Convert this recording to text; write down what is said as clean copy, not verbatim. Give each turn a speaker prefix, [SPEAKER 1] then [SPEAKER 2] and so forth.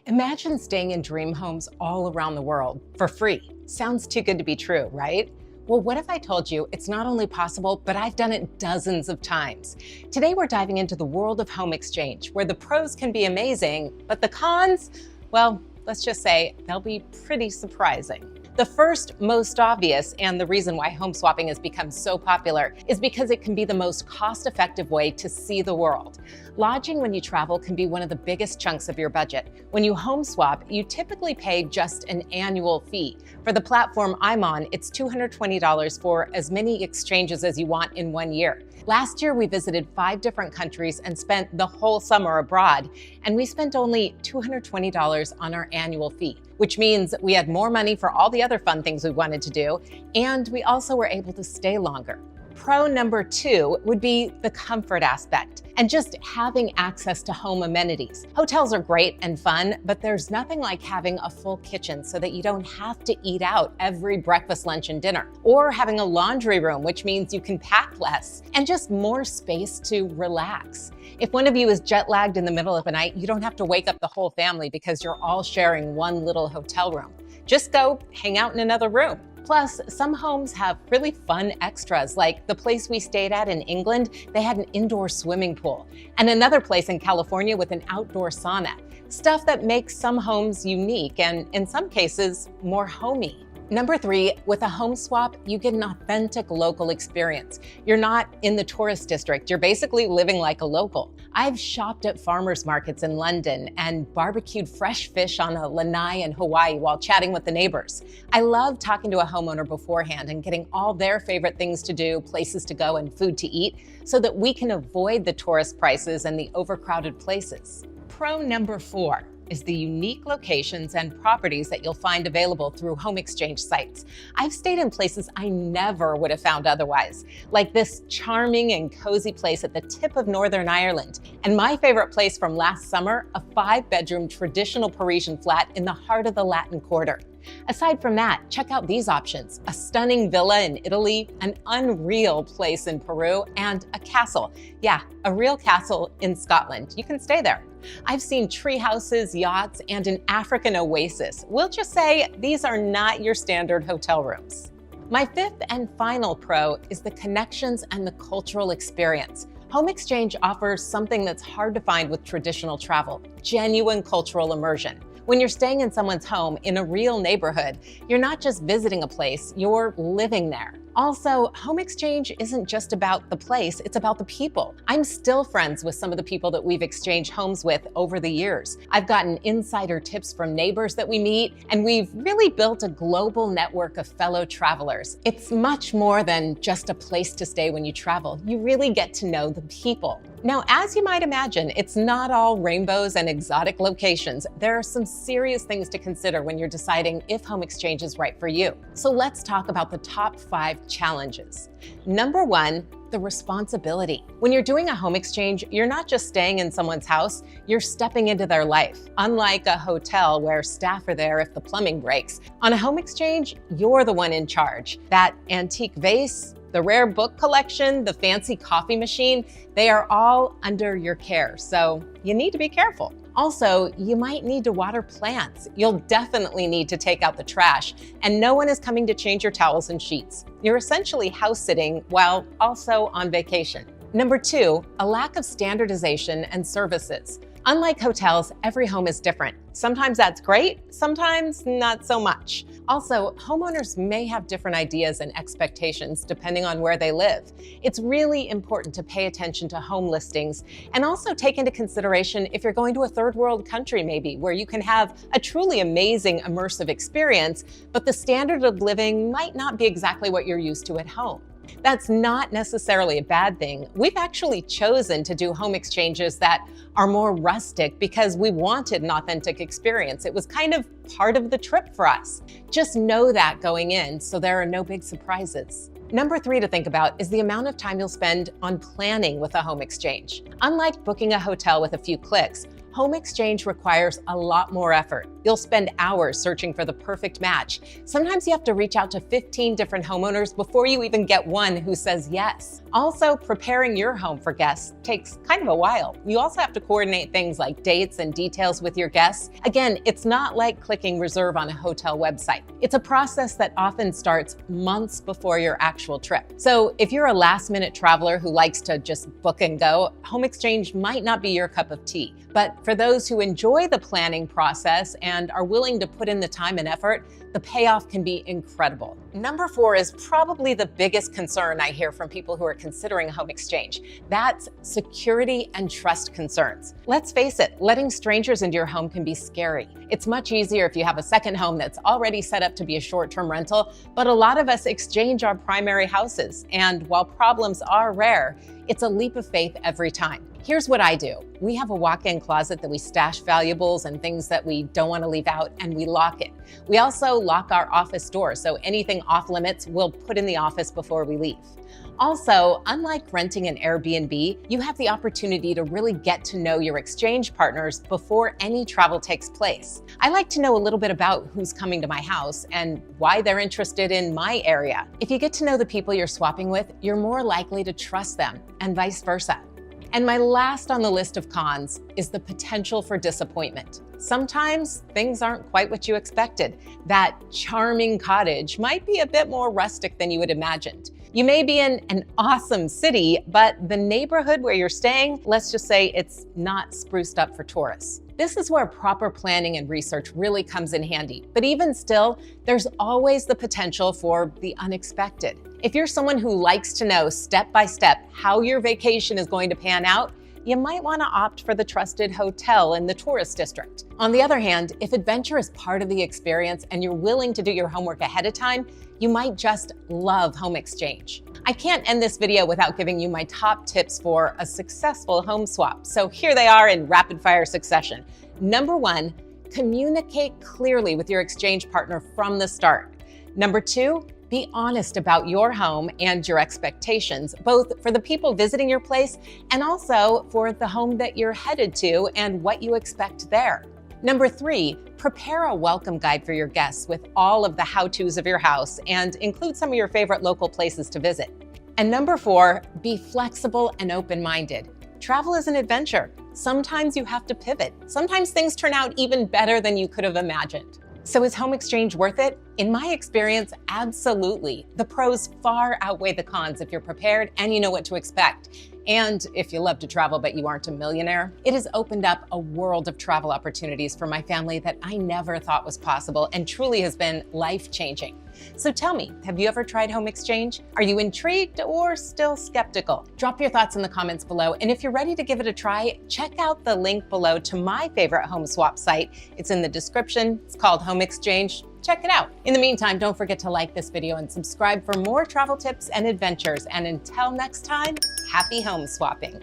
[SPEAKER 1] Imagine staying in dream homes all around the world for free. Sounds too good to be true, right? Well, what if I told you it's not only possible, but I've done it dozens of times? Today, we're diving into the world of home exchange, where the pros can be amazing, but the cons, well, let's just say they'll be pretty surprising. The first, most obvious, and the reason why home swapping has become so popular is because it can be the most cost-effective way to see the world. Lodging when you travel can be one of the biggest chunks of your budget. When you home swap, you typically pay just an annual fee. For the platform I'm on, it's $220 for as many exchanges as you want in 1 year. Last year, we visited 5 different countries and spent the whole summer abroad, and we spent only $220 on our annual fee, which means we had more money for all the other fun things we wanted to do, and we also were able to stay longer. Pro number 2 would be the comfort aspect and just having access to home amenities. Hotels are great and fun, but there's nothing like having a full kitchen so that you don't have to eat out every breakfast, lunch, and dinner, or having a laundry room, which means you can pack less, and just more space to relax. If one of you is jet lagged in the middle of the night, you don't have to wake up the whole family because you're all sharing one little hotel room. Just go hang out in another room. Plus, some homes have really fun extras, like the place we stayed at in England, they had an indoor swimming pool, and another place in California with an outdoor sauna. Stuff that makes some homes unique and, in some cases, more homey. Number 3, with a home swap, you get an authentic local experience. You're not in the tourist district. You're basically living like a local. I've shopped at farmers markets in London and barbecued fresh fish on a lanai in Hawaii while chatting with the neighbors. I love talking to a homeowner beforehand and getting all their favorite things to do, places to go, and food to eat so that we can avoid the tourist prices and the overcrowded places. Pro number 4 is the unique locations and properties that you'll find available through home exchange sites. I've stayed in places I never would have found otherwise, like this charming and cozy place at the tip of Northern Ireland. And my favorite place from last summer, a 5-bedroom traditional Parisian flat in the heart of the Latin Quarter. Aside from that, check out these options: a stunning villa in Italy, an unreal place in Peru, and a castle. Yeah, a real castle in Scotland. You can stay there. I've seen tree houses, yachts, and an African oasis. We'll just say these are not your standard hotel rooms. My 5th and final pro is the connections and the cultural experience. Home exchange offers something that's hard to find with traditional travel: genuine cultural immersion. When you're staying in someone's home in a real neighborhood, you're not just visiting a place, you're living there. Also, home exchange isn't just about the place, it's about the people. I'm still friends with some of the people that we've exchanged homes with over the years. I've gotten insider tips from neighbors that we meet, and we've really built a global network of fellow travelers. It's much more than just a place to stay when you travel. You really get to know the people. Now, as you might imagine, it's not all rainbows and exotic locations. There are some serious things to consider when you're deciding if home exchange is right for you. So let's talk about the top 5 challenges. Number 1, the responsibility. When you're doing a home exchange, you're not just staying in someone's house, you're stepping into their life. Unlike a hotel where staff are there if the plumbing breaks, on a home exchange, you're the one in charge. That antique vase, the rare book collection, the fancy coffee machine, they are all under your care, so you need to be careful. Also, you might need to water plants. You'll definitely need to take out the trash, and no one is coming to change your towels and sheets. You're essentially house sitting while also on vacation. Number 2, a lack of standardization and services. Unlike hotels, every home is different. Sometimes that's great, sometimes not so much. Also, homeowners may have different ideas and expectations depending on where they live. It's really important to pay attention to home listings and also take into consideration if you're going to a third world country maybe, where you can have a truly amazing immersive experience, but the standard of living might not be exactly what you're used to at home. That's not necessarily a bad thing. We've actually chosen to do home exchanges that are more rustic because we wanted an authentic experience. It was kind of part of the trip for us. Just know that going in so there are no big surprises. Number 3 to think about is the amount of time you'll spend on planning with a home exchange. Unlike booking a hotel with a few clicks, Home exchange requires a lot more effort. You'll spend hours searching for the perfect match. Sometimes you have to reach out to 15 different homeowners before you even get one who says yes. Also, preparing your home for guests takes kind of a while. You also have to coordinate things like dates and details with your guests. Again, it's not like clicking reserve on a hotel website. It's a process that often starts months before your actual trip. So if you're a last-minute traveler who likes to just book and go, home exchange might not be your cup of tea. But for those who enjoy the planning process and are willing to put in the time and effort, the payoff can be incredible. Number 4 is probably the biggest concern I hear from people who are considering a home exchange. That's security and trust concerns. Let's face it, letting strangers into your home can be scary. It's much easier if you have a second home that's already set up to be a short-term rental, but a lot of us exchange our primary houses. And while problems are rare, it's a leap of faith every time. Here's what I do. We have a walk-in closet that we stash valuables and things that we don't want to leave out, and we lock it. We also lock our office door, so anything off limits we'll put in the office before we leave. Also, unlike renting an Airbnb, you have the opportunity to really get to know your exchange partners before any travel takes place. I like to know a little bit about who's coming to my house and why they're interested in my area. If you get to know the people you're swapping with, you're more likely to trust them, and vice versa. And my last on the list of cons is the potential for disappointment. Sometimes things aren't quite what you expected. That charming cottage might be a bit more rustic than you had imagined. You may be in an awesome city, but the neighborhood where you're staying, let's just say it's not spruced up for tourists. This is where proper planning and research really comes in handy. But even still, there's always the potential for the unexpected. If you're someone who likes to know step by step how your vacation is going to pan out, you might want to opt for the trusted hotel in the tourist district. On the other hand, if adventure is part of the experience and you're willing to do your homework ahead of time, you might just love home exchange. I can't end this video without giving you my top tips for a successful home swap. So here they are in rapid fire succession. Number 1, communicate clearly with your exchange partner from the start. Number 2, be honest about your home and your expectations, both for the people visiting your place and also for the home that you're headed to and what you expect there. Number 3, prepare a welcome guide for your guests with all of the how-tos of your house and include some of your favorite local places to visit. And number 4, be flexible and open-minded. Travel is an adventure. Sometimes you have to pivot. Sometimes things turn out even better than you could have imagined. So is home exchange worth it? In my experience, absolutely. The pros far outweigh the cons if you're prepared and you know what to expect. And if you love to travel but you aren't a millionaire, it has opened up a world of travel opportunities for my family that I never thought was possible and truly has been life-changing. So tell me, have you ever tried home exchange? Are you intrigued or still skeptical? Drop your thoughts in the comments below, and if you're ready to give it a try, check out the link below to my favorite home swap site. It's in the description. It's called Home Exchange. Check it out. In the meantime, don't forget to like this video and subscribe for more travel tips and adventures. And until next time, happy home swapping.